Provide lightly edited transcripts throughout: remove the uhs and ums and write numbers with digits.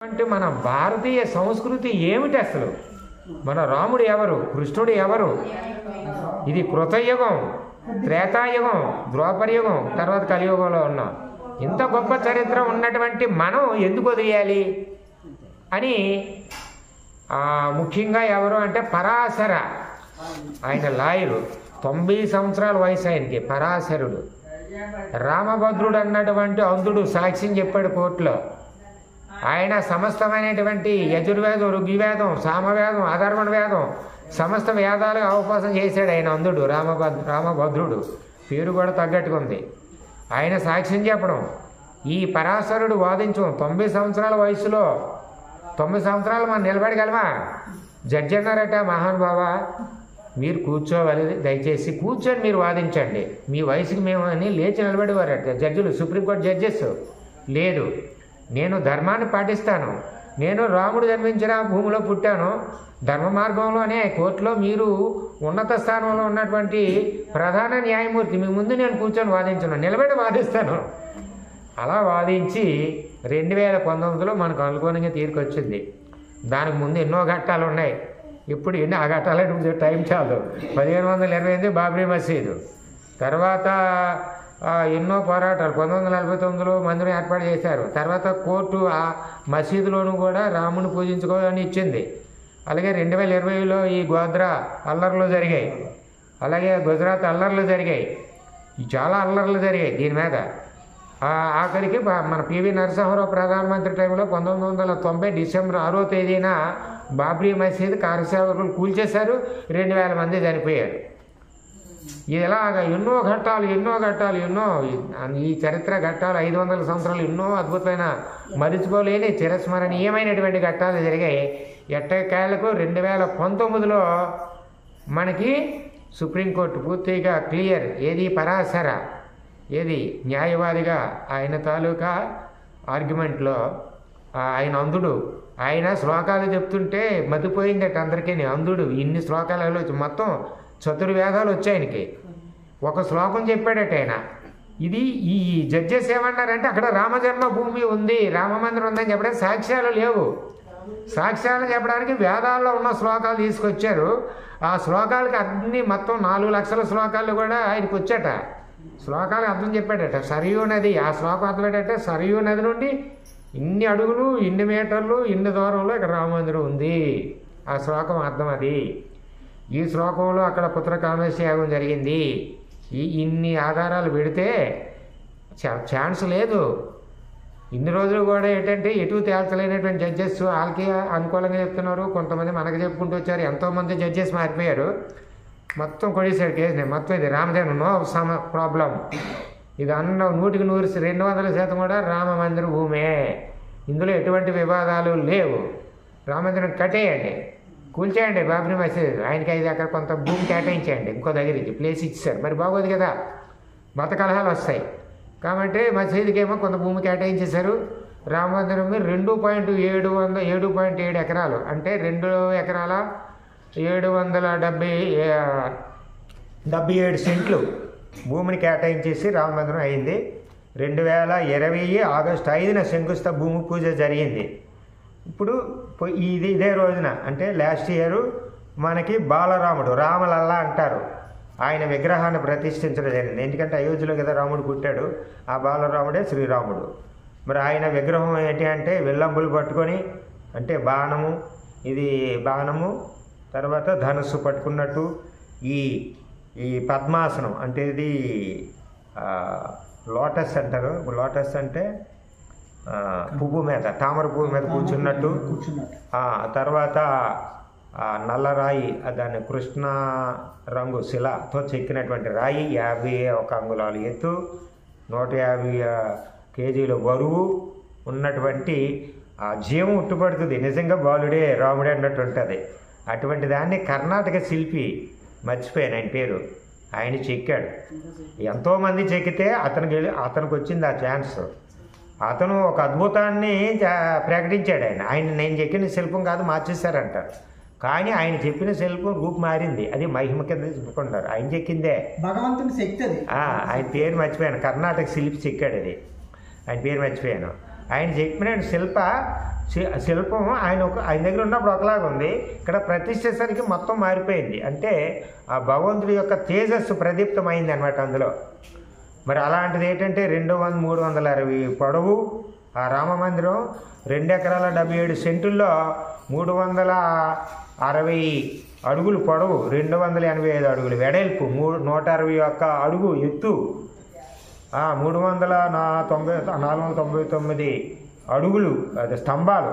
అంటే మన భారతీయ సంస్కృతి ఏమిటి అసలు? మన రాముడు ఎవరు, కృష్ణుడు ఎవరు? ఇది కృతయుగం, త్రేతాయుగం, ద్వాపరయుగం, తర్వాత కలియుగంలో ఉన్నాం. ఇంత గొప్ప చరిత్ర ఉన్నటువంటి మనం ఎందుకు వదిలేయాలి అని ముఖ్యంగా ఎవరు అంటే పరాశర, ఆయన లాయరు, 90 సంవత్సరాల వయసు ఆయనకి, పరాశరుడు. రామభద్రుడు అన్నటువంటి అంధుడు సాక్ష్యం చెప్పాడు కోర్టులో. ఆయన సమస్తమైనటువంటి యజుర్వేదం, ఋగ్వేదం, సామవేదం, అధర్వణ వేదం, సమస్త వేదాలు అవకాశం చేశాడు ఆయన అంధుడు. రామభద్రుడు పేరు కూడా తగ్గట్టుకుంది. ఆయన సాక్ష్యం చెప్పడం, ఈ పరాశరుడు వాదించం 90 సంవత్సరాల వయసులో. 90 సంవత్సరాలు మనం నిలబడగలమా? జడ్జి అన్నారట, మహానుభావ మీరు కూర్చోవాలి, దయచేసి కూర్చొని మీరు వాదించండి, మీ వయసుకి మేము అని లేచి నిలబడేవారట జడ్జిలు, సుప్రీంకోర్టు జడ్జెస్. లేదు, నేను ధర్మాన్ని పాటిస్తాను, నేను రాముడు జన్మించిన భూమిలో పుట్టాను, ధర్మ మార్గంలోనే కోర్టులో మీరు ఉన్నత స్థానంలో ఉన్నటువంటి ప్రధాన న్యాయమూర్తి, మీ ముందు నేను కూర్చొని వాదించను, నిలబడి వాదిస్తాను. అలా వాదించి 2019లో మనకు అనుకూలంగా తీర్కొచ్చింది. దానికి ముందు ఎన్నో ఘట్టాలు ఉన్నాయి. ఇప్పుడు ఎన్ని ఆ ఘట్టాలంటే టైం చాలు. 1528 బాబ్రీ మసీదు, తర్వాత ఎన్నో పోరాటాలు, 1949లో మందిరం ఏర్పాటు చేశారు. తర్వాత కోర్టు ఆ మసీదులోనూ కూడా రాముని పూజించుకోవాలని ఇచ్చింది. అలాగే 2020లో ఈ గోద్రా అల్లర్లు జరిగాయి, అలాగే గుజరాత్ అల్లర్లు జరిగాయి, చాలా అల్లర్లు జరిగాయి దీని మీద. ఆఖరికి మన పివి నరసింహారావు ప్రధానమంత్రి టైంలో 1990 డిసెంబర్ 6వ తేదీన బాబ్రీ మసీద్ కారసేవకులు కూల్చేశారు, 2000 మంది చనిపోయారు. ఇలాగ ఎన్నో ఘట్టాలు ఎన్నో ఈ చరిత్ర ఘట్టాలు 500 సంవత్సరాలు ఎన్నో అద్భుతమైన మరిచిపోలేని చిరస్మరణీయమైనటువంటి ఘట్టాలు జరిగాయి. ఎట్టకేలకు 2019లో మనకి సుప్రీంకోర్టు పూర్తిగా క్లియర్, ఏది పరాశర, ఏది న్యాయవాదిగా ఆయన తాలూకా ఆర్గ్యుమెంట్లో ఆయన అంధుడు, ఆయన శ్లోకాలు చెప్తుంటే మతిపోయిందట అందరికీ. అంధుడు ఇన్ని శ్లోకాలలో మొత్తం చతుర్వేదాలు వచ్చాయి ఆయనకి. ఒక శ్లోకం చెప్పాడట ఆయన. ఇది ఈ జడ్జెస్ ఏమన్నారంటే అక్కడ రామజన్మ భూమి ఉంది, రామమందిరం ఉందని చెప్పడానికి సాక్ష్యాలు లేవు. సాక్ష్యాలు చెప్పడానికి వేదాల్లో ఉన్న శ్లోకాలు తీసుకొచ్చారు. ఆ శ్లోకాలకి అన్ని మొత్తం 4 లక్షల శ్లోకాలు కూడా ఆయనకు వచ్చాట. శ్లోకాలు అర్థం చెప్పాడట. సరియు నది, ఆ శ్లోకం అర్థం ఏంటంటే సరియు నది నుండి ఇన్ని అడుగులు, ఇన్ని మీటర్లు, ఇన్ని దూరంలో ఇక్కడ రామమందిరం ఉంది. ఆ శ్లోకం అర్థం అది. ఈ శ్లోకంలో అక్కడ పుత్రకామేశ్వర యాగం జరిగింది. ఇన్ని ఆధారాలు పెడితే ఛాన్స్ లేదు. ఇన్ని రోజులు కూడా ఏంటంటే ఎటు తేల్చలేనటువంటి జడ్జెస్ వాళ్ళకి అనుకూలంగా చెప్తున్నారు, కొంతమంది మనకు చెప్పుకుంటూ వచ్చారు. ఎంతోమంది జడ్జెస్ మారిపోయారు. మొత్తం కొడేశాడు కేసుని. మొత్తం ఇది రామజన్మ నో ప్రాబ్లం, ఇది అన్న 100కి 200% కూడా రామ మందిర భూమే, ఇందులో ఎటువంటి వివాదాలు లేవు. రామమందిరం కట్టేయండి, కూల్చేయండి బాబ్రీ మసీద్, ఆయనకి 5 ఎకరాలు కొంత భూమి కేటాయించేయండి, ఇంకో దగ్గర ఇది ప్లేస్ ఇచ్చారు. మరి బాగోదు కదా, మత కలహాలు వస్తాయి కాబట్టి మసీదుకి ఏమో కొంత భూమి కేటాయించేశారు. రామమందిరం 7.7 ఎకరాలు అంటే 2 ఎకరాల 777 సెంట్లు భూమిని కేటాయించేసి రామమందిరం అయింది. 2020 ఆగస్టు 5న శంకుస్థాపన భూమి పూజ జరిగింది. ఇప్పుడు ఇదే రోజున అంటే లాస్ట్ ఇయర్ మనకి బాలరాముడు, రామలల్లా అంటారు, ఆయన విగ్రహాన్ని ప్రతిష్ఠించడం జరిగింది. ఎందుకంటే అయోధ్యలో కదా రాముడు పుట్టాడు, ఆ బాలరాముడే శ్రీరాముడు. మరి ఆయన విగ్రహం ఏంటి అంటే విల్లంబులు పట్టుకొని, అంటే బాణము తర్వాత ధనుస్సు పట్టుకున్నట్టు, ఈ పద్మాసనం అంటే ఇది లోటస్ అంటారు. లోటస్ అంటే పువ్వు మీద, తామర పువ్వు మీద కూర్చున్నట్టు. తర్వాత నల్లరాయి, దాన్ని కృష్ణ రంగు శిలతో చెక్కినటువంటి రాయి, 51 అంగుళాలు ఎత్తు, 150 కేజీల బరువు ఉన్నటువంటి ఆ జీవం ఉట్టుపడుతుంది. నిజంగా బాలుడే రాముడే అన్నట్టు ఉంటుంది. అటువంటి దాన్ని కర్ణాటక శిల్పి, మర్చిపోయాను ఆయన పేరు, ఆయన చెక్కాడు. ఎంతోమంది చెక్కితే అతనికి వచ్చింది ఆ ఛాన్స్. అతను ఒక అద్భుతాన్ని ప్రకటించాడు. ఆయన నేను చెక్కిన శిల్పం కాదు మార్చేశారంట, కానీ ఆయన చెప్పిన శిల్పం రూపు మారింది. అది మహిమ కింద చెప్పుకుంటారు. ఆయన చెక్కిందే, భగవంతుని శక్తి. ఆయన పేరు మర్చిపోయాను, కర్ణాటక శిల్పి చెక్కాడు అది, ఆయన పేరు మర్చిపోయాను. ఆయన చెప్పిన శిల్పం ఆయన దగ్గర ఉన్నప్పుడు ఒకలాగా ఉంది, ఇక్కడ ప్రతిష్ఠేసరికి మొత్తం మారిపోయింది. అంటే ఆ భగవంతుడి యొక్క తేజస్సు ప్రదీప్తమైంది అనమాట అందులో. మరి అలాంటిది ఏంటంటే 360 పొడవు ఆ రామమందిరం, 2 ఎకరాల 77 సెంటుల్లో 360 అడుగులు పొడవు, 285 అడుగులు వెడల్పు, 161 అడుగు ఎత్తు, 499 అడుగులు అది స్తంభాలు,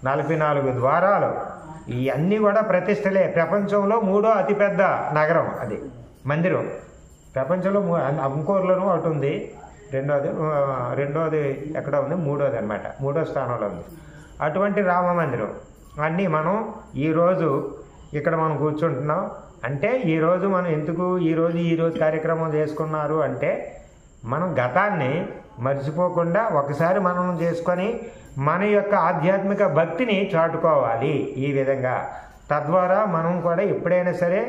44 ద్వారాలు, ఇవన్నీ కూడా ప్రతిష్టలే. ప్రపంచంలో 3వ అతిపెద్ద నగరం అది మందిరం. ప్రపంచంలో అంకోర్లోనూ ఒకటి ఉంది, రెండోది ఎక్కడ ఉంది, మూడోది అనమాట, 3వ స్థానంలో ఉంది. అటువంటి రామ మందిరం అన్నీ మనం ఈరోజు ఇక్కడ మనం కూర్చుంటున్నాం. అంటే ఈరోజు మనం ఎందుకు ఈరోజు కార్యక్రమం చేసుకున్నారు అంటే మనం గతాన్ని మర్చిపోకుండా ఒకసారి మనం చేసుకొని మన యొక్క ఆధ్యాత్మిక భక్తిని చాటుకోవాలి ఈ విధంగా. తద్వారా మనం కూడా ఎప్పుడైనా సరే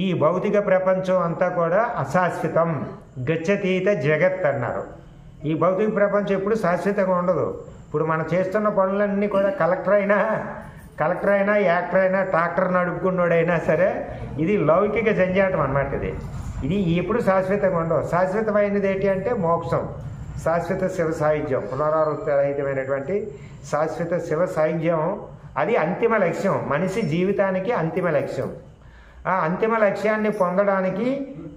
ఈ భౌతిక ప్రపంచం అంతా కూడా అశాశ్వతం, గచ్చతీత జగత్ అన్నారు. ఈ భౌతిక ప్రపంచం ఎప్పుడు శాశ్వతంగా ఉండదు. ఇప్పుడు మనం చేస్తున్న పనులన్నీ కూడా కలెక్టర్ అయినా, యాక్టర్ అయినా, ట్రాక్టర్ నడుపుకున్నోడైనా సరే ఇది లౌకిక జంజాటం అన్నమాట. ఇది ఎప్పుడు శాశ్వతంగా ఉండవు. శాశ్వతమైనది ఏంటి అంటే మోక్షం, శాశ్వత శివ సాయుధ్యం, పునరావృతరహితమైనటువంటి శాశ్వత శివ సాయుధ్యం. అది అంతిమ లక్ష్యం, మనిషి జీవితానికి అంతిమ లక్ష్యం. ఆ అంతిమ లక్ష్యాన్ని పొందడానికి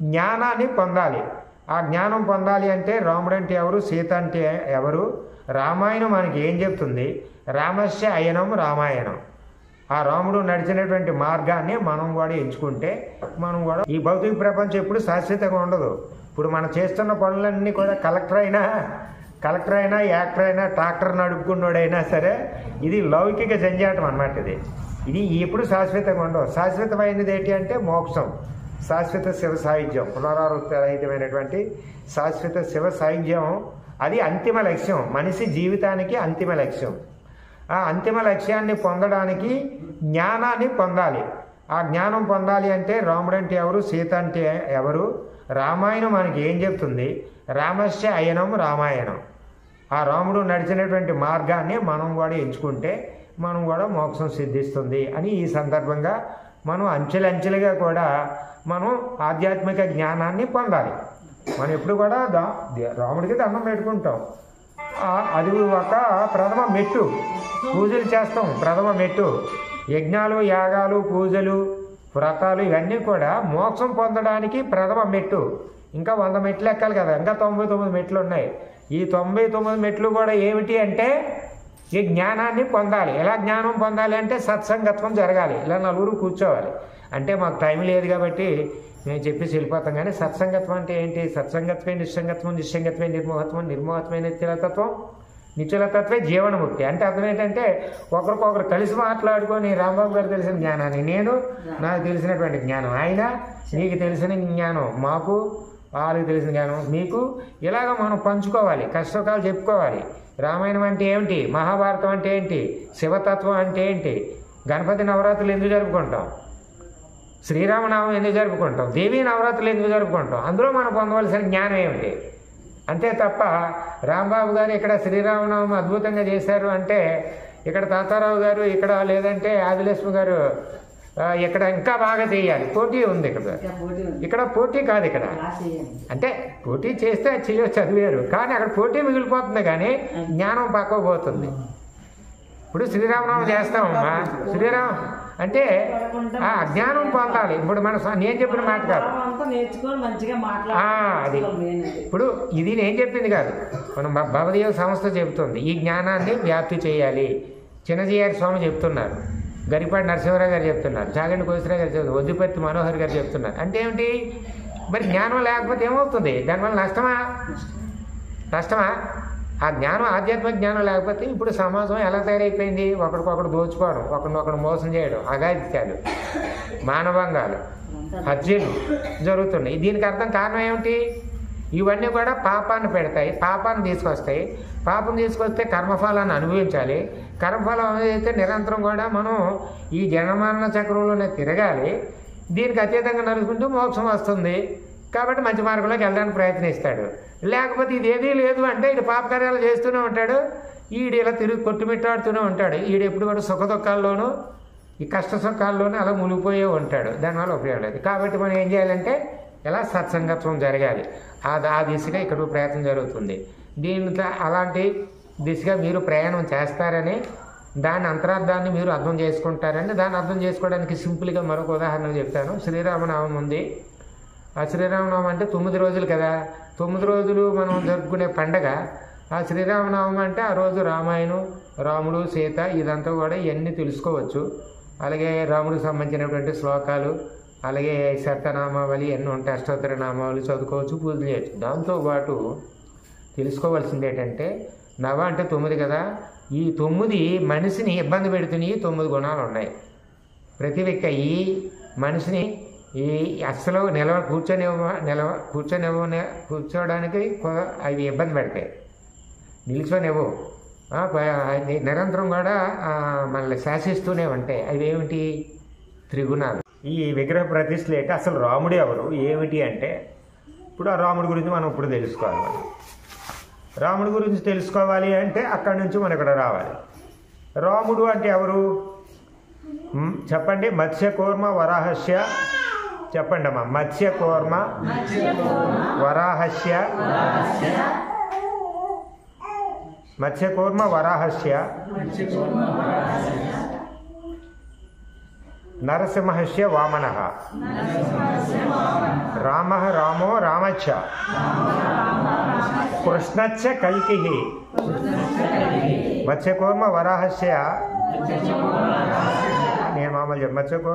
జ్ఞానాన్ని పొందాలి. ఆ జ్ఞానం పొందాలి అంటే రాముడు అంటే ఎవరు, సీత అంటే ఎవరు, రామాయణం మనకి ఏం చెప్తుంది, రామస్య అయనం రామాయణం. ఆ రాముడు నడిచినటువంటి మార్గాన్ని మనం కూడా ఎంచుకుంటే మనం కూడా ఈ భౌతిక ప్రపంచం ఎప్పుడు శాశ్వతంగా ఉండదు. ఇప్పుడు మనం చేస్తున్న పనులన్నీ కూడా కలెక్టర్ అయినా, యాక్టర్ అయినా, ట్రాక్టర్ నడుపుకున్నోడైనా సరే ఇది లౌకిక జంజాటం అన్నమాట. ఇది ఎప్పుడు శాశ్వతంగా ఉండవు. శాశ్వతమైనది ఏంటి అంటే మోక్షం, శాశ్వత శివ సాయుధ్యం, పునరావృతరహితమైనటువంటి శాశ్వత శివ సాయుధ్యం. అది అంతిమ లక్ష్యం, మనిషి జీవితానికి అంతిమ లక్ష్యం. ఆ అంతిమ లక్ష్యాన్ని పొందడానికి జ్ఞానాన్ని పొందాలి. ఆ జ్ఞానం పొందాలి అంటే రాముడు అంటే ఎవరు, సీత అంటే ఎవరు, రామాయణం మనకి ఏం చెప్తుంది, రామస్య అయనం రామాయణం. ఆ రాముడు నడిచినటువంటి మార్గాన్ని మనం కూడా ఎంచుకుంటే మనం కూడా మోక్షం సిద్ధిస్తుంది అని ఈ సందర్భంగా మనం అంచెలంచెలుగా కూడా మనం ఆధ్యాత్మిక జ్ఞానాన్ని పొందాలి. మనం ఎప్పుడు కూడా రాముడికి దండం పెట్టుకుంటాం, అది ఒక ప్రథమ మెట్టు. పూజలు చేస్తాం, ప్రథమ మెట్టు. యజ్ఞాలు, యాగాలు, పూజలు, వ్రతాలు ఇవన్నీ కూడా మోక్షం పొందడానికి ప్రథమ మెట్టు. ఇంకా 100 మెట్లు ఎక్కాలి కదా, ఇంకా 99 మెట్లు ఉన్నాయి. ఈ 99 మెట్లు కూడా ఏమిటి అంటే ఈ జ్ఞానాన్ని పొందాలి. ఎలా జ్ఞానం పొందాలి అంటే సత్సంగత్వం జరగాలి, ఇలా నలుగురు కూర్చోవాలి. అంటే మాకు టైం లేదు కాబట్టి మేము చెప్పేసి వెళ్ళిపోతాం. కానీ సత్సంగత్వం అంటే ఏంటి, సత్సంగత్వే నిస్సంగత్వం, నిస్సంగత్వే నిర్మోహత్వం, నిర్మోహత్వే నిశ్చలతత్వం, నిశ్చలతత్వే జీవనముక్తి. అంటే అర్థం ఏంటంటే ఒకరికొకరు కలిసి మాట్లాడుకొని రాంబాబు గారు తెలిసిన జ్ఞానాన్ని నేను, నాకు తెలిసినటువంటి జ్ఞానం ఆయన, నీకు తెలిసిన జ్ఞానం మాకు, వాళ్ళకి తెలిసిన జ్ఞానం మీకు, ఇలాగ మనం పంచుకోవాలి, కష్టకాలు చెప్పుకోవాలి. రామాయణం అంటే ఏమిటి, మహాభారతం అంటే ఏంటి, శివతత్వం అంటే ఏంటి, గణపతి నవరాత్రులు ఎందుకు జరుపుకుంటాం, శ్రీరామనామం ఎందుకు జరుపుకుంటాం, దేవీ నవరాత్రులు ఎందుకు జరుపుకుంటాం, అందులో మనం పొందవలసిన జ్ఞానం ఏమిటి. అంతే తప్ప రాంబాబు గారు ఇక్కడ శ్రీరామనామం అద్భుతంగా చేశారు అంటే ఇక్కడ తాతారావు గారు, ఇక్కడ లేదంటే ఆదిలక్ష్మి గారు ఇక్కడ ఇంకా బాగా చేయాలి, పోటీ ఉంది. ఇక్కడ పోటీ కాదు, ఇక్కడ అంటే పోటీ చేస్తే అది చేయొచ్చు, అది వేరు. కానీ అక్కడ పోటీ మిగిలిపోతుంది కానీ జ్ఞానం పక్కకు పోతుంది. ఇప్పుడు శ్రీరామనామం చేస్తామమ్మా, శ్రీరామ్ అంటే ఆ జ్ఞానం పొందాలి. ఇప్పుడు నేను చెప్పిన మాట కాదు అది. ఇప్పుడు ఇది నేను చెప్పింది కాదు, మనం భవదేవ సంస్థ చెబుతుంది. ఈ జ్ఞానాన్ని వ్యాప్తి చేయాలి. చిన్నజీఆర్ స్వామి చెప్తున్నారు, గరిపాటి నరసింహరావు గారు చెప్తున్నారు, చాగంటి కోసిరావు గారు చెప్తున్నారు, వద్దుపర్తి మనోహర్ గారు చెప్తున్నారు. అంటే ఏమిటి, మరి జ్ఞానం లేకపోతే ఏమవుతుంది, దానివల్ల నష్టమా? ఆ జ్ఞానం, ఆధ్యాత్మిక జ్ఞానం లేకపోతే ఇప్పుడు సమాజం ఎలా తయారైపోయింది, ఒకరికొకరు దోచుకోవడం, ఒకరినొకరు మోసం చేయడం, అఘాయిత్యాలు, మానభంగాలు, హత్యలు జరుగుతున్నాయి. దీనికి అర్థం కారణం ఏమిటి, ఇవన్నీ కూడా పాపాన్ని పెడతాయి, పాపాన్ని తీసుకొస్తాయి. పాపం తీసుకొస్తే కర్మఫలాన్ని అనుభవించాలి. కర్మఫలం అయితే నిరంతరం కూడా మనం ఈ జనమరణ చక్రంలోనే తిరగాలి. దీనికి అతీతంగా నడుచుకుంటూ మోక్షం వస్తుంది. కాబట్టి మంచి మార్గంలోకి వెళ్ళడానికి ప్రయత్నిస్తాడు. లేకపోతే ఇదేదీ లేదు అంటే ఇటు పాపకార్యాలు చేస్తూనే ఉంటాడు, ఈడు ఇలా తిరిగి కొట్టుమిట్టాడుతూనే ఉంటాడు. ఈడు ఎప్పుడు కూడా సుఖ దుఃఖాల్లోనూ ఈ కష్ట సుఖాల్లోనూ అలా మునిగిపోయే ఉంటాడు. దానివల్ల ఉపయోగం లేదు. కాబట్టి మనం ఏం చేయాలంటే ఇలా సత్సంగత్వం జరగాలి. ఆ దిశగా ఇక్కడ ప్రయత్నం జరుగుతుంది. దీంతో అలాంటి దిశగా మీరు ప్రయాణం చేస్తారని, దాని అంతరార్థాన్ని మీరు అర్థం చేసుకుంటారని, దాన్ని అర్థం చేసుకోవడానికి సింపుల్గా మరొక ఉదాహరణ చెప్తాను. శ్రీరామనామం ఉంది. ఆ శ్రీరామనామం అంటే 9 రోజులు కదా. 9 రోజులు మనం జరుపుకునే పండగ. ఆ శ్రీరామనామం అంటే ఆ రోజు రామాయణం, రాముడు, సీత ఇదంతా కూడా ఇవన్నీ తెలుసుకోవచ్చు. అలాగే రాముడికి సంబంధించినటువంటి శ్లోకాలు, అలాగే శతనామావళి ఎన్నో ఉంటాయి, అష్టోత్తర నామావళి చదువుకోవచ్చు, పూజలు చేయొచ్చు. దాంతోపాటు తెలుసుకోవాల్సింది ఏంటంటే నవ అంటే 9 కదా. ఈ 9 మనిషిని ఇబ్బంది పెడుతున్నాయి 9 గుణాలు ఉన్నాయి. ప్రతి వ్యక్తి ఈ మనిషిని ఈ అస్సలు కూర్చోడానికి అవి ఇబ్బంది పెడతాయి, నిల్చోనివ్వు, నిరంతరం కూడా మనల్ని శాసిస్తూనే ఉంటాయి. అవి ఏమిటి? త్రిగుణాలు. ఈ విగ్రహ ప్రతిష్టలు ఏంటి, అసలు రాముడు ఎవరు ఏమిటి అంటే, ఇప్పుడు ఆ రాముడి గురించి మనం ఇప్పుడు తెలుసుకోవాలి. రాముడి గురించి తెలుసుకోవాలి అంటే అక్కడి నుంచి మనం ఇక్కడ రావాలి. రాముడు అంటే ఎవరు చెప్పండి? మత్స్యకూర్మ వరాహస్య, చెప్పండి అమ్మా. మత్స్యకూర్మ వరాహస్య, మత్స్యకూర్మ వరాహస్య నరసింహస్య వామనః, రామః రామో రామచ్చ, కృష్ణచ్చ కల్కిః. మత్స్యకూర్మ వరాహస్య, నేను మామూలు చెప్పు,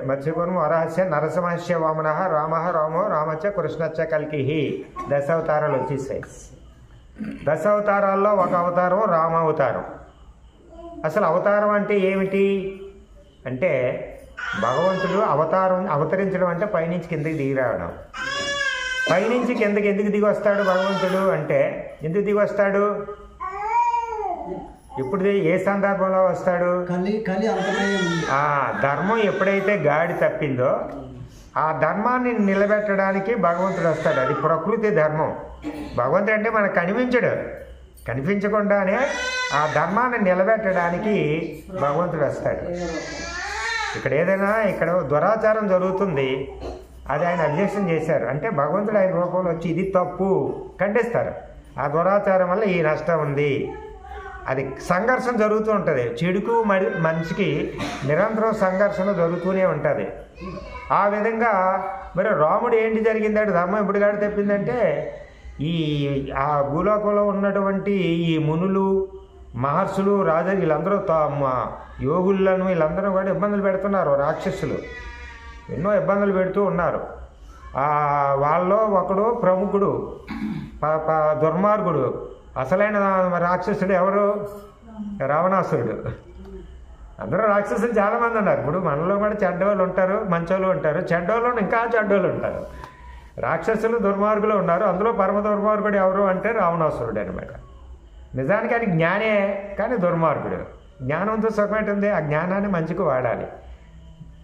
మత్స్యకూర్మ వరాహస్య నరసింహస్య వామనః, రామః రామో రామచ్చ, కృష్ణచ్చ కల్కిః. 10 అవతారాలు వచ్చేసాయి. 10 అవతారాల్లో ఒక అవతారం రామావతారం. అసలు అవతారం అంటే ఏమిటి అంటే, భగవంతుడు అవతరించడం అంటే పైనుంచి కిందకి దిగి రావడం. పైనుంచి కిందకి ఎందుకు దిగి వస్తాడు భగవంతుడు అంటే, ఎందుకు దిగి వస్తాడు? ఇప్పుడు ఏ సందర్భంలో వస్తాడు? ధర్మం ఎప్పుడైతే గాడి తప్పిందో ఆ ధర్మాన్ని నిలబెట్టడానికి భగవంతుడు వస్తాడు. అది ప్రకృతి ధర్మం. భగవంతుడు అంటే మనకు కనిపించడు, కనిపించకుండానే ఆ ధర్మాన్ని నిలబెట్టడానికి భగవంతుడు వస్తాడు. ఇక్కడ దురాచారం జరుగుతుంది, అది ఆయన అబ్జెక్షన్ చేశారు అంటే భగవంతుడు ఆయన రూపంలో వచ్చి ఇది తప్పు ఖండిస్తారు. ఆ దురాచారం వల్ల ఈ నష్టం ఉంది. అది సంఘర్షణ జరుగుతూ ఉంటుంది. చెడుకు మనిషికి నిరంతరం సంఘర్షణ జరుగుతూనే ఉంటుంది. ఆ విధంగా మరి రాముడు ఏంటి జరిగిందంటే, ధర్మం ఎప్పుడు గాడి తప్పిందంటే, ఆ భూలోకంలో ఉన్నటువంటి ఈ మునులు, మహర్షులు, రాజు వీళ్ళందరూ యోగులను వీళ్ళందరూ కూడా ఇబ్బందులు పెడుతున్నారు. రాక్షసులు ఎన్నో ఇబ్బందులు పెడుతూ ఉన్నారు. వాళ్ళలో ఒకడు ప్రముఖుడు, దుర్మార్గుడు, అసలైన రాక్షసుడు ఎవరు? రావణాసురుడు. అందరూ రాక్షసులు చాలామంది ఉన్నారు. ఇప్పుడు మనలో కూడా చెడ్డవాళ్ళు ఉంటారు, మంచోళ్ళు ఉంటారు, చెడ్డోళ్ళు ఇంకా చెడ్డోళ్ళు ఉంటారు. రాక్షసులు దుర్మార్గులు ఉన్నారు. అందులో పరమ దుర్మార్గుడు ఎవరు అంటే రావణాసురుడు అనమాట. నిజానికి అది జ్ఞానే, కానీ దుర్మార్గుడు. జ్ఞానంతో సుఖమేటుంది, ఆ జ్ఞానాన్ని మంచికి వాడాలి,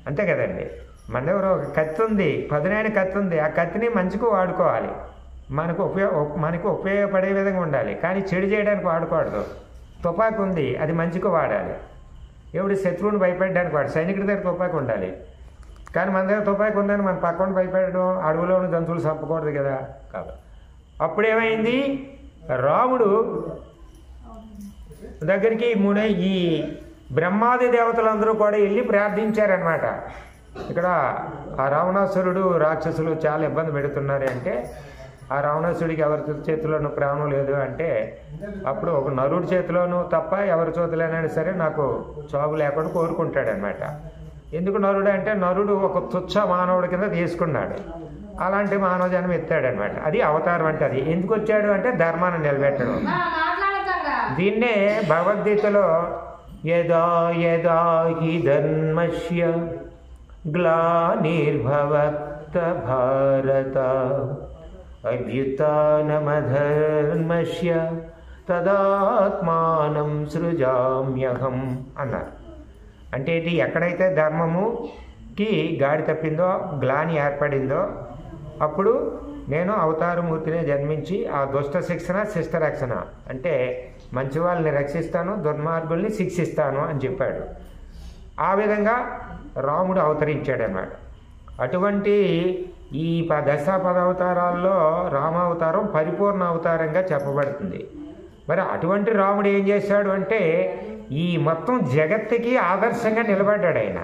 అంతే కదండి. మన దగ్గర ఒక కత్తి ఉంది, పదునైన కత్తి ఉంది, ఆ కత్తిని మంచికి వాడుకోవాలి, మనకు ఉపయోగపడే విధంగా ఉండాలి, కానీ చెడు చేయడానికి వాడకూడదు. తుపాకి ఉంది, అది మంచికి వాడాలి. ఎవడు శత్రువుని భయపెట్టడానికి వాడు, సైనికుడి దగ్గర తుపాకి ఉండాలి, కానీ మన దగ్గర తుపాకి ఉందని మన పక్కన భయపెట్టడం, అడవిలో ఉన్న జంతువులు చంపకూడదు కదా. కాబట్టి అప్పుడేమైంది, రాముడు దగ్గరికి ఈ బ్రహ్మాది దేవతలందరూ కూడా వెళ్ళి ప్రార్థించారనమాట. ఇక్కడ ఆ రావణాసురుడు, రాక్షసులు చాలా ఇబ్బంది పెడుతున్నారు అంటే, ఆ రావణాసుడికి ఎవరి చేతిలోనూ ప్రాణం లేదు అంటే, అప్పుడు ఒక నరుడి చేతిలోనూ తప్ప ఎవరి చేతిలోనైనా సరే నాకు చావు లేకుండా కోరుకుంటాడనమాట. ఎందుకు నరుడు అంటే, నరుడు ఒక తుచ్చ మానవుడి కింద తీసుకున్నాడు, అలాంటి మానవ జన్మ ఎత్తాడనమాట. అది అవతారం అంటే. అది ఎందుకు వచ్చాడు అంటే ధర్మాన్ని నిలబెట్టడం. దీన్నే భగవద్గీతలో యదా యదా హి ధర్మస్య గ్లానిర్భవత భారత అభ్యుత్థానమధర్మస్య తదాత్మానం సృజామ్యహం అన్నారు. అంటే ఎక్కడైతే ధర్మముకి గాడి తప్పిందో, గ్లాని ఏర్పడిందో, అప్పుడు నేను అవతారమూర్తిని జన్మించి ఆ దుష్ట శిక్షణ శిష్ట రక్షణ అంటే మంచి వాళ్ళని రక్షిస్తాను, దుర్మార్గుల్ని శిక్షిస్తాను అని చెప్పాడు. ఆ విధంగా రాముడు అవతరించాడన్నమాట. అటువంటి ఈ దశాపదవతారాల్లో రామావతారం పరిపూర్ణ అవతారంగా చెప్పబడుతుంది. మరి అటువంటి రాముడు ఏం చేశాడు అంటే ఈ మొత్తం జగత్తుకి ఆదర్శంగా నిలబడ్డాడు ఆయన.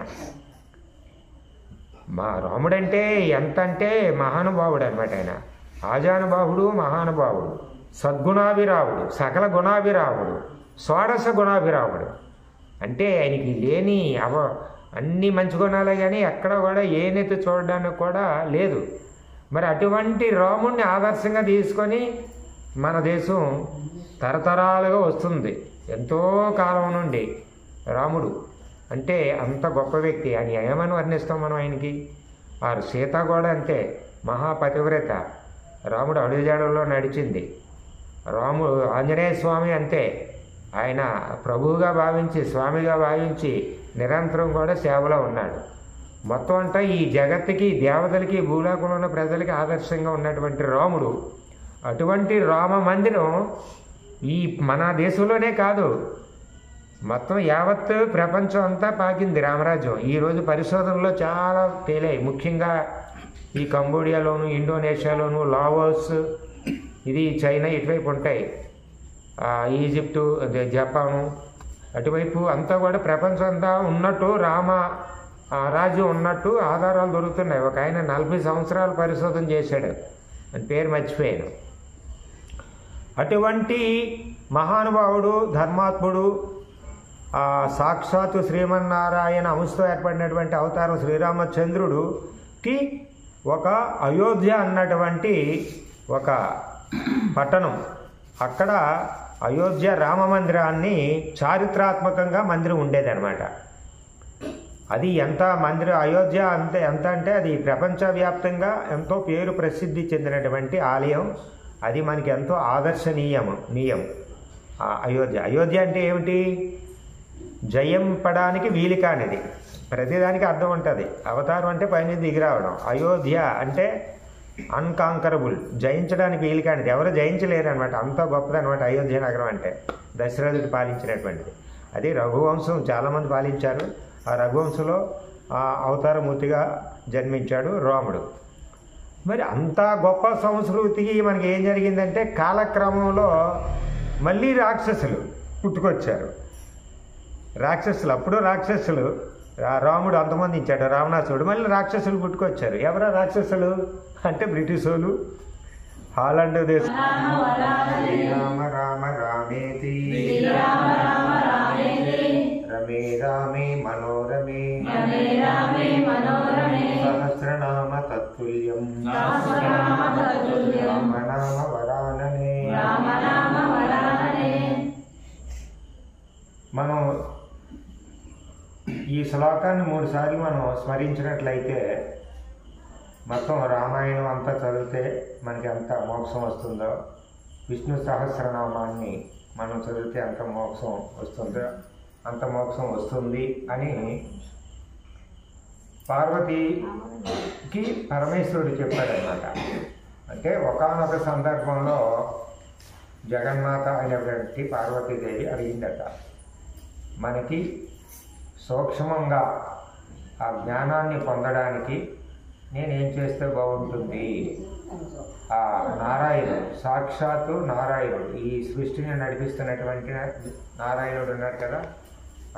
మా రాముడంటే ఎంత అంటే మహానుభావుడు అనమాట. ఆయన ఆజానుబాహుడు, మహానుభావుడు, సద్గుణాభిరాముడు, సకల గుణాభిరాముడు, షోడశ గుణాభిరాముడు. అంటే ఆయనకి లేని అన్ని మంచి గుణాలే కానీ ఎక్కడ కూడా ఏ నెత్తి చూడడానికి కూడా లేదు. మరి అటువంటి రాముడిని ఆదర్శంగా తీసుకొని మన దేశం తరతరాలుగా వస్తుంది. ఎంతో కాలం నుండి రాముడు అంటే అంత గొప్ప వ్యక్తి. ఆయన ఏమని వర్ణిస్తాం మనం ఆయనకి. ఆ సీత కూడా అంతే, మహాపతివ్రత. రాముడు అడుగుజాడల్లో నడిచింది. రాముడు ఆంజనేయ స్వామి అంతే, ఆయన ప్రభువుగా భావించి స్వామిగా భావించి నిరంతరం కూడా సేవలో ఉన్నాడు. మొత్తం అంతా ఈ జగత్తుకి, దేవతలకి, భూలోకంలో ఉన్న ప్రజలకి ఆదర్శంగా ఉన్నటువంటి రాముడు. అటువంటి రామ మందిరం ఈ మన దేశంలోనే కాదు, మొత్తం యావత్ ప్రపంచం అంతా పాకింది రామరాజ్యం. ఈరోజు పరిశోధనలో చాలా తేలాయి. ముఖ్యంగా ఈ కంబోడియాలోను, ఇండోనేషియాలోను, లావోస్, ఇది చైనా ఇటువైపు ఉంటాయి, ఈజిప్టు, జపాను అటువైపు అంతా కూడా ప్రపంచం అంతా ఉన్నట్టు రామ రాజ్యం ఉన్నట్టు ఆధారాలు దొరుకుతున్నాయి. ఒక ఆయన 40 సంవత్సరాలు పరిశోధన చేశాడు, అని పేరు మర్చిపోయాను. అటువంటి మహానుభావుడు, ధర్మాత్ముడు, సాక్షాత్తు శ్రీమన్నారాయణ అంశతో ఏర్పడినటువంటి అవతారం శ్రీరామచంద్రుడికి ఒక అయోధ్య అన్నటువంటి ఒక పట్టణం, అక్కడ అయోధ్య రామ మందిరాన్ని చారిత్రాత్మకంగా మందిరం ఉండేదన్నమాట. అది ఎంత మందిరం, అయోధ్య అంతే ఎంత అంటే అది ప్రపంచవ్యాప్తంగా ఎంతో పేరు ప్రసిద్ధి చెందినటువంటి ఆలయం. అది మనకి ఎంతో ఆదర్శనీయం. అయోధ్య. అయోధ్య అంటే ఏమిటి? జయింపడానికి వీలు కానిది. ప్రతిదానికి అర్థం ఉంటుంది. అవతారం అంటే పైన దిగి రావడం. అయోధ్య అంటే అన్కాంకరబుల్, జయించడానికి వీలు కానిది. ఎవరు జయించలేరు అనమాట. అంత గొప్పదనమాట అయోధ్య నగరం అంటే. దశరథుడు పాలించినటువంటిది. అది రఘువంశం చాలామంది పాలించారు. ఆ రఘువంశంలో అవతారమూర్తిగా జన్మించాడు రాముడు. మరి అంత గొప్ప సంస్కృతికి మనకి ఏం జరిగిందంటే కాలక్రమంలో మళ్ళీ రాక్షసులు పుట్టుకొచ్చారు. అప్పుడు రాక్షసులు రాముడు అంతమందించాడు, రావణాసుడు. మళ్ళీ రాక్షసులు పుట్టుకొచ్చారు. ఎవరా రాక్షసులు అంటే బ్రిటిష్ వాళ్ళు, హాలండ్ దేశం. రామ రామ రామేతి రమే రామే మనోరమే సహస్రనామ తత్తుల్యం రామనామ వరాననే. మనం ఈ శ్లోకాన్ని 3 సార్లు మనం స్మరించినట్లయితే మొత్తం రామాయణం అంతా చదివితే మనకి ఎంత మోక్షం వస్తుందో, విష్ణు సహస్రనామాన్ని మనం చదివితే అంత మోక్షం వస్తుందో అంత మోక్షం వస్తుంది అని పార్వతీకి పరమేశ్వరుడు చెప్పాడనమాట. అంటే ఒకానొక సందర్భంలో జగన్మాత అయినటువంటి పార్వతీదేవి అడిగిందట, మనకి సూక్ష్మంగా ఆ జ్ఞానాన్ని పొందడానికి నేనేం చేస్తే బాగుంటుంది? ఆ నారాయణుడు, సాక్షాత్తు నారాయణుడు, ఈ సృష్టిని నడిపిస్తున్నటువంటి నారాయణుడు ఉన్నారు కదా,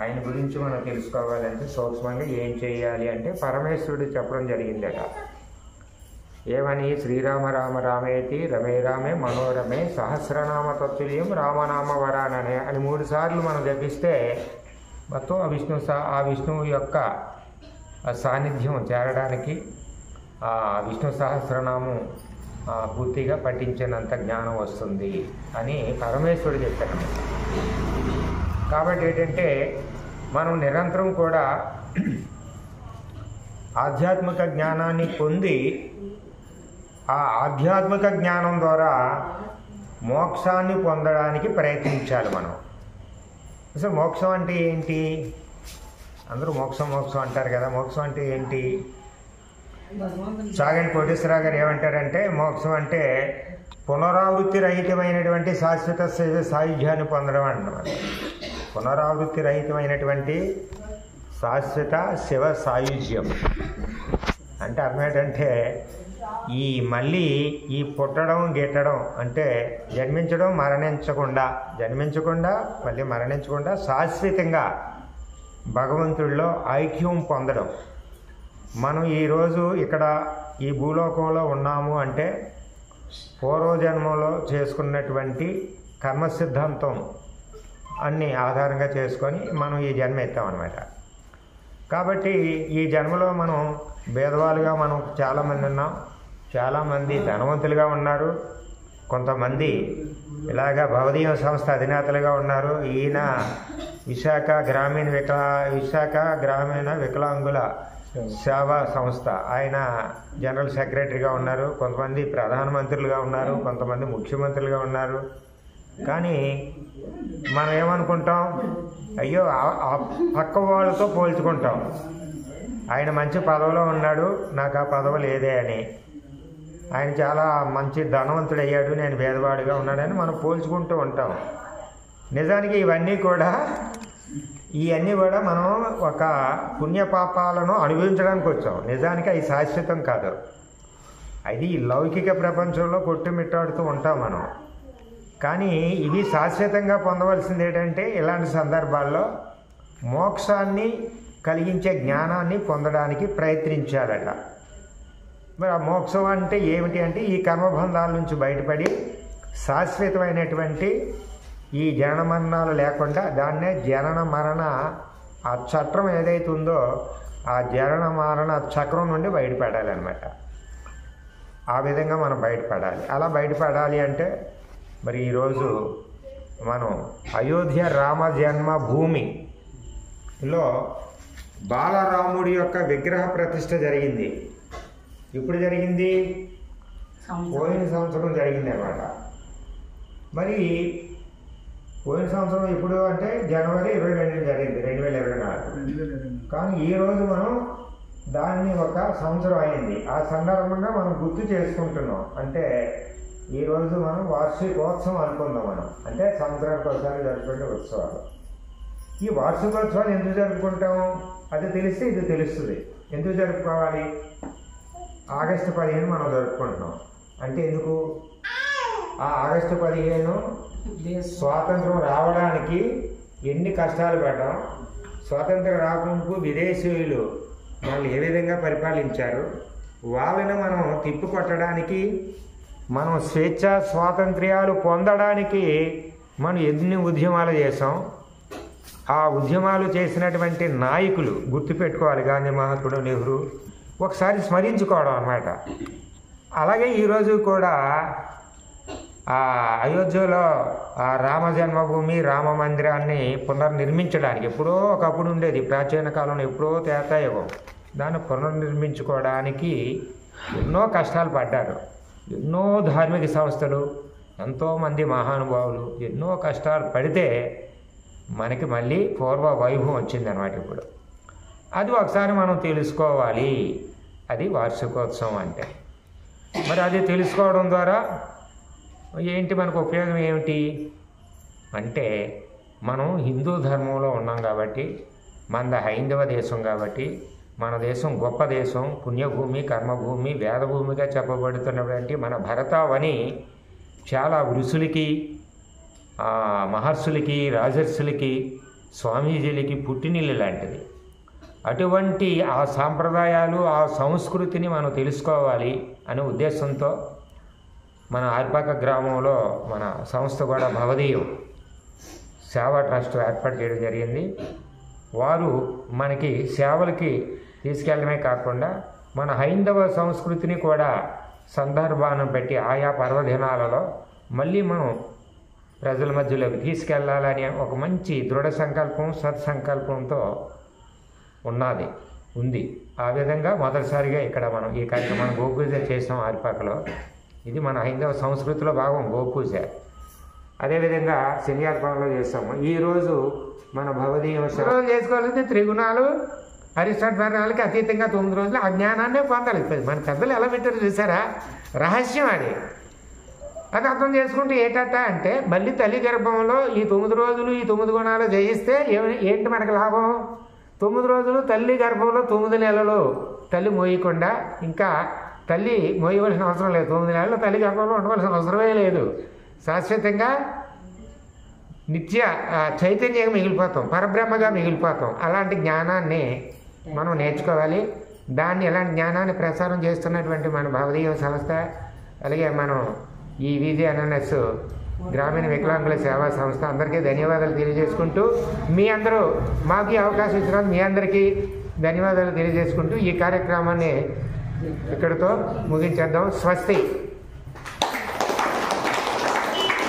ఆయన గురించి మనం తెలుసుకోవాలంటే సూక్ష్మంగా ఏం చేయాలి అంటే పరమేశ్వరుడు చెప్పడం జరిగిందట. ఏమని? శ్రీరామ రామ రామేతి రమే రామే మనోరమే సహస్రనామ తత్తుల్యం రామనామ వరాననే అని 3 సార్లు మనం జపిస్తే మొత్తం ఆ విష్ణువు యొక్క సాన్నిధ్యం చేరడానికి ఆ విష్ణు సహస్రనామం పూర్తిగా పఠించినంత జ్ఞానం వస్తుంది అని పరమేశ్వరుడు చెప్పాడు. కాబట్టి ఏంటంటే మనం నిరంతరం కూడా ఆధ్యాత్మిక జ్ఞానాన్ని పొంది ఆ ఆధ్యాత్మిక జ్ఞానం ద్వారా మోక్షాన్ని పొందడానికి ప్రయత్నించాలి మనం. అసలు మోక్షం అంటే ఏంటి? అందరూ మోక్షం మోక్షం అంటారు కదా. మోక్షం అంటే ఏంటి? చాగంటి కోటేశ్వరరావు గారు ఏమంటారంటే మోక్షం అంటే పునరావృత్తి రహితమైనటువంటి శాశ్వత సాయుధ్యాన్ని పొందడం అన్నమాట. పునరావృత్తి రహితమైనటువంటి శాశ్వత శివ సాయుధ్యం అంటే అర్థం ఏంటంటే మళ్ళీ ఈ పుట్టడం గిట్టడం అంటే జన్మించడం జన్మించకుండా మళ్ళీ మరణించకుండా శాశ్వతంగా భగవంతుడిలో ఐక్యం పొందడం. మనం ఈరోజు ఇక్కడ ఈ భూలోకంలో ఉన్నాము అంటే పూర్వజన్మలో చేసుకున్నటువంటి కర్మ సిద్ధాంతం అన్ని ఆధారంగా చేసుకొని మనం ఈ జన్మ ఎత్తామన్నమాట. కాబట్టి ఈ జన్మలో మనం భేదవాలుగా మనం చాలామంది ఉన్నాం. చాలామంది ధనవంతులుగా ఉన్నారు, కొంతమంది ఇలాగా భవదీయ సంస్థ అధినేతలుగా ఉన్నారు. ఈయన విశాఖ గ్రామీణ వికలాంగుల సేవా సంస్థ ఆయన జనరల్ సెక్రటరీగా ఉన్నారు. కొంతమంది ప్రధానమంత్రులుగా ఉన్నారు, కొంతమంది ముఖ్యమంత్రులుగా ఉన్నారు. కానీ మనం ఏమనుకుంటాం, అయ్యో ఆ పక్క వాళ్ళతో పోల్చుకుంటాం. ఆయన మంచి పదవిలో ఉన్నాడు, నాకు ఆ పదవి లేదే అని. ఆయన చాలా మంచి ధనవంతుడు అయ్యాడు, నేను పేదవాడిగా ఉన్నాడని మనం పోల్చుకుంటూ ఉంటాం. నిజానికి ఇవన్నీ కూడా మనం ఒక పుణ్యపాపాలను అనుభవించడానికి వచ్చాం. నిజానికి అవి శాశ్వతం కాదు. అది లౌకిక ప్రపంచంలో కొట్టుమిట్టాడుతూ ఉంటాం మనం. కానీ ఇవి శాశ్వతంగా పొందవలసింది ఏంటంటే ఇలాంటి సందర్భాల్లో మోక్షాన్ని కలిగించే జ్ఞానాన్ని పొందడానికి ప్రయత్నించారట. మరి ఆ మోక్షం అంటే ఏమిటి అంటే ఈ కర్మబంధాల నుంచి బయటపడి శాశ్వతమైనటువంటి ఈ జనన మరణాలు లేకుండా దాన్నే జనన మరణ ఆ చక్రం ఏదైతే ఉందో ఆ జనన మరణ చక్రం నుండి బయటపడాలన్నమాట. ఆ విధంగా మనం బయటపడాలి. అలా బయటపడాలి అంటే మరి ఈరోజు మనం అయోధ్య రామ జన్మ భూమిలో బాలరాముడి యొక్క విగ్రహ ప్రతిష్ఠ జరిగింది. ఎప్పుడు జరిగింది? పోయిన సంవత్సరం జరిగింది అన్నమాట. మరి పోయిన సంవత్సరం ఎప్పుడు అంటే జనవరి 22 జరిగింది, 2024. కానీ ఈరోజు మనం దాన్ని ఒక సంవత్సరం అయింది. ఆ సందర్భంగా మనం గుర్తు చేసుకుంటున్నాం. అంటే ఈరోజు మనం వార్షికోత్సవం అనుకుందాం. మనం అంటే సంవత్సరానికి ఒకసారి జరుపుకునే ఉత్సవాలు. ఈ వార్షికోత్సవాలు ఎందుకు జరుపుకుంటాము అది తెలిస్తే ఇది తెలుస్తుంది. ఎందుకు జరుపుకోవాలి? ఆగస్టు 15 మనం జరుపుకుంటున్నాం అంటే ఎందుకు? ఆ ఆగస్టు 15 స్వాతంత్రం రావడానికి ఎన్ని కష్టాలు పడ్డాం, స్వాతంత్రం రాకముందుకు విదేశీయులు మనల్ని ఏ విధంగా పరిపాలించారు, వాళ్ళని మనం తిప్పికొట్టడానికి, మనం స్వేచ్ఛ స్వాతంత్ర్యాలు పొందడానికి మనం ఎన్ని ఉద్యమాలు చేసాం. ఆ ఉద్యమాలు చేసినటువంటి నాయకులు గుర్తుపెట్టుకోవాలి. గాంధీ మహాత్ముడు, నెహ్రూ ఒకసారి స్మరించుకోవడం అన్నమాట. అలాగే ఈరోజు కూడా ఆ అయోధ్యలో ఆ రామ జన్మభూమి రామ మందిరాన్ని పునర్నిర్మించడానికి ఎప్పుడో ఒకప్పుడు ఉండేది, ప్రాచీన కాలంలో ఎప్పుడో త్రేతాయుగం. దాన్ని పునర్నిర్మించుకోవడానికి ఎన్నో కష్టాలు పడ్డారు. ఎన్నో ధార్మిక సంస్థలు, ఎంతోమంది మహానుభావులు ఎన్నో కష్టాలు పడితే మనకి మళ్ళీ పూర్వ వైభవం వచ్చిందనమాట. ఇప్పుడు అది ఒకసారి మనం తెలుసుకోవాలి. అది వార్షికోత్సవం అంటే. మరి అది తెలుసుకోవడం ద్వారా ఏంటి మనకు ఉపయోగం ఏమిటి అంటే, మనం హిందూ ధర్మంలో ఉన్నాం కాబట్టి, మనది హైందవ దేశం కాబట్టి, మన దేశం గొప్ప దేశం, పుణ్యభూమి, కర్మభూమి, వేదభూమిగా చెప్పబడుతున్నటువంటి మన భరతావని చాలా ఋషులకి, మహర్షులకి, రాజర్షులకి, స్వామీజీలకి పుట్టినిల్లు లాంటిది. అటువంటి ఆ సాంప్రదాయాలు, ఆ సంస్కృతిని మనం తెలుసుకోవాలి అనే ఉద్దేశంతో మన ఆర్పాక గ్రామంలో మన సంస్థ కూడా భవదీయం సేవా ట్రస్ట్ ఏర్పాటు చేయడం జరిగింది. వారు మనకి సేవలకి తీసుకెళ్ళడమే కాకుండా మన హైందవ సంస్కృతిని కూడా సందర్భాన్ని బట్టి ఆయా పర్వదినాలలో మళ్ళీ మనం ప్రజల మధ్యలోకి తీసుకెళ్లాలని ఒక మంచి దృఢ సంకల్పం, సత్సంకల్పంతో ఉంది. ఆ విధంగా మొదటిసారిగా ఇక్కడ మనం ఈ కార్యక్రమాన్ని గోపూజ చేసాం ఆర్పాకలో. ఇది మన హైందవ సంస్కృతిలో భాగం గోపూజ. అదేవిధంగా శనియార్పణలో చేస్తాము. ఈరోజు మన భవదీయం చేసుకోవాలంటే త్రిగుణాలు హరిషడ్వర్ణాలకి అతీతంగా 9 రోజులు ఆ జ్ఞానాన్నే పొందాలి. మన పెద్దలు ఎలా పెట్టారు చూసారా, రహస్యం అది. అది అర్థం చేసుకుంటే ఏటట అంటే మళ్ళీ తల్లి గర్భంలో ఈ 9 రోజులు ఈ 9 గుణాలు జయిస్తే ఏంటి మనకు లాభం? 9 రోజులు తల్లి గర్భంలో 9 నెలలు తల్లి మోయకుండా, ఇంకా తల్లి మోయవలసిన అవసరం లేదు. 9 నెలలు తల్లి గర్భంలో ఉండవలసిన అవసరమే లేదు. శాశ్వతంగా నిత్య చైతన్యంగా మిగిలిపోతాం, పరబ్రహ్మగా మిగిలిపోతాం. అలాంటి జ్ఞానాన్ని మనం నేర్చుకోవాలి. దాన్ని ఎలాంటి జ్ఞానాన్ని ప్రసారం చేస్తున్నటువంటి మన భవదీయ సంస్థ, అలాగే మనం ఈ VGNNS గ్రామీణ వికలాంగుల సేవా సంస్థ అందరికీ ధన్యవాదాలు తెలియజేసుకుంటూ, మీ అందరూ మాకు ఈ అవకాశం ఇచ్చినందుకు మీ అందరికీ ధన్యవాదాలు తెలియజేసుకుంటూ ఈ కార్యక్రమాన్ని ఇక్కడితో ముగించేద్దాం. స్వస్తి.